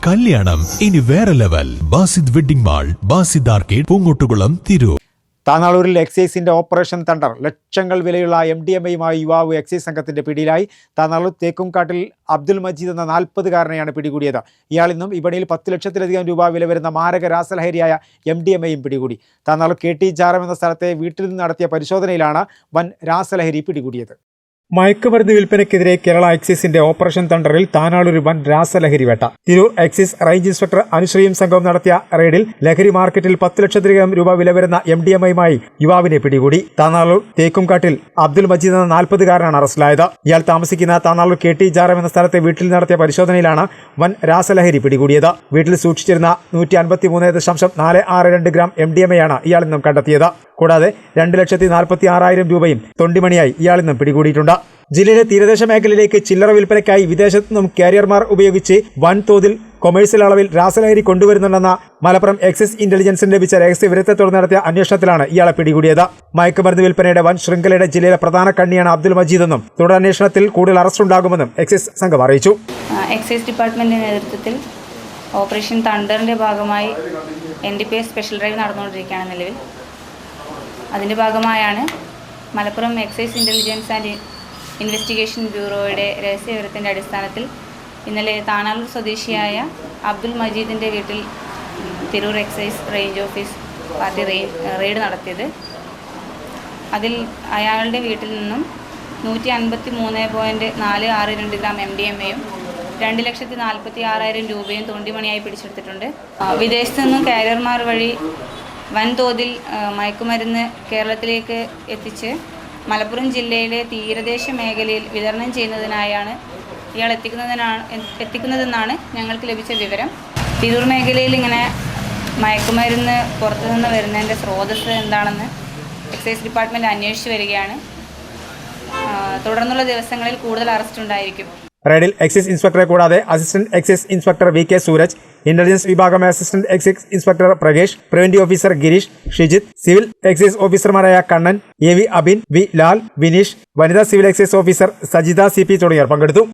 കല്യാണം ഇനി വേറെ level. Basid wedding mall, Basid arcade, Poongottukulam, Tirur. താനാളൂരിൽ എക്സൈസിന്റെ ഓപ്പറേഷൻ തണ്ടർ. ലക്ഷങ്ങൾ വിലയുള്ള MDMAയുമായി യുവാവ് എക്സൈസ് സംഘത്തിന്റെ പിടിയിലായി. താനാളൂർ തേക്കുംകാട്ടിൽ അബ്ദുൽ മജീദ് എന്ന 40-കാരനെയാണ് പിടികൂടിയത്. ഇയാളിൽ നിന്നും വിപണിയിൽ 10 ലക്ഷത്തിലധികം രൂപ വില വരുന്ന മാരക രാസലഹരിയായ MDMAയും പിടികൂടി. താനാളൂർ KT ജാരം എന്ന സ്ഥലത്തെ വീട്ടിൽ നിന്ന് നടത്തിയ പരിശോധനയിലാണ് വൻ രാസലഹരി പിടികൂടിയത്. മയക്കുമരുന്ന് വിൽപ്പനയ്ക്കെതിരെ കേരള എക്സൈസിന്റെ ഓപ്പറേഷൻ തണ്ടറിൽ താനാളൂർ വൻ രാസലഹരി വേട്ട. തിരൂർ എക്സൈസ് റേഞ്ച് ഇൻസ്പെക്ടർ അനുശ്രീയും സംഘവും നടത്തിയ റെയ്ഡിൽ ലഹരി മാർക്കറ്റിൽ 10 ലക്ഷത്തിലധികം രൂപ വില വരുന്ന MDMAയുമായി യുവാവിനെ പിടികൂടി. താനാളൂർ തേക്കുംകാട്ടിൽ അബ്ദുൽ മജീദ് എന്ന 40-കാരനാണ് അറസ്റ്റിലായത്. ഇയാൾ താമസിക്കുന്ന താനാളൂർ KT ജാരം എന്ന സ്ഥലത്തെ വീട്ടിൽ നടത്തിയ പരിശോധനയിലാണ് വൻ രാസലഹരി പിടികൂടിയത്. വീട്ടിൽ സൂക്ഷിച്ചിരുന്ന 153.462 ഗ്രാം MDMAയാണ് ഇയാളിൽ നിന്നും കണ്ടെത്തിയത്. കൂടാതെ 2,46,000 രൂപയും തൊണ്ടിമണിയായി ഇയാളിൽ നിന്നും പിടികൂടിയിട്ടുണ്ട്. ജില്ലയിലെ തീരദേശ മേഖലയിലേക്ക് ചില്ലറ വിൽപ്പനയ്ക്കായി വിദേശത്തു നിന്നും കാരിയർമാർ ഉപയോഗിച്ച് വൻതോതിൽ കൊമേഴ്സ്യൽ അളവിൽ രാസലഹരി കൊണ്ടുവരുന്നുണ്ടെന്ന മലപ്പുറം എക്സൈസ് ഇന്റലിജൻസിന് ലഭിച്ച രഹസ്യ വിവരത്തെ തുടർന്ന് നടത്തിയ അന്വേഷണത്തിലാണ് ഇയാളെ പിടികൂടിയത്. മയക്കുമരുന്ന് വിൽപ്പനയുടെ വൻ ശൃംഖലയുടെ ജില്ലയിലെ പ്രധാന കണ്ണിയാണ് അബ്ദുൽ മജീദ് എന്നും തുടരന്വേഷണത്തിൽ കൂടുതൽ അറസ്റ്റ് ഉണ്ടാകുമെന്നും എക്സൈസ് സംഘം അറിയിച്ചു. എക്സൈസ് ഡിപ്പാർട്ട്മെന്റിന്റെ നേതൃത്വത്തിൽ ഓപ്പറേഷൻ തണ്ടറിന്റെ ഭാഗമായി NDPS സ്പെഷ്യൽ ഡ്രൈവ് നടന്നുകൊണ്ടിരിക്കുകയാണ് നിലവിൽ. അതിൻ്റെ ഭാഗമായാണ് Malappuram excise intelligence and investigation ബ്യൂറോയുടെ രഹസ്യവിവരത്തിൻ്റെ അടിസ്ഥാനത്തിൽ ഇന്നലെ താനാളൂർ സ്വദേശിയായ അബ്ദുൽ മജീദിൻ്റെ വീട്ടിൽ Tirur excise range office party raid നടത്തിയത്. അതിൽ അയാളുടെ വീട്ടിൽ നിന്നും 153.462 ഗ്രാം MDMAയും 2,46,000 രൂപയും തൊണ്ടിമണിയായി പിടിച്ചെടുത്തിട്ടുണ്ട്. വിദേശത്തു നിന്നും കാരിയർമാർ വഴി വൻതോതിൽ മയക്കുമരുന്ന് കേരളത്തിലേക്ക് എത്തിച്ച് മലപ്പുറം ജില്ലയിലെ തീരദേശ മേഖലയിൽ വിതരണം ചെയ്യുന്നതിനായാണ് ഇയാൾ എത്തിക്കുന്നതെന്നാണ് ഞങ്ങൾക്ക് ലഭിച്ച വിവരം. തിരൂർ മേഖലയിൽ ഇങ്ങനെ മയക്കുമരുന്ന് പുറത്തുനിന്ന് വരുന്നതിൻ്റെ സ്രോതസ്സ് എന്താണെന്ന് എക്സൈസ് ഡിപ്പാർട്ട്മെൻറ്റ് അന്വേഷിച്ച് വരികയാണ്. തുടർന്നുള്ള ദിവസങ്ങളിൽ കൂടുതൽ അറസ്റ്റ് ഉണ്ടായിരിക്കും. റെയ്ഡിൽ എക്സൈസ് ഇൻസ്പെക്ടറെ കൂടാതെ assistant excise inspector VK Suraj, intelligence വിഭാഗം assistant excise inspector Prakesh, preventive officer Girish, Shijith, civil excise ഓഫീസർമാരായ കണ്ണൻ, AV അബിൻ, V ലാൽ, വിനീഷ്, വനിതാ civil excise officer Sajitha CP തുടങ്ങിയവർ പങ്കെടുത്തു.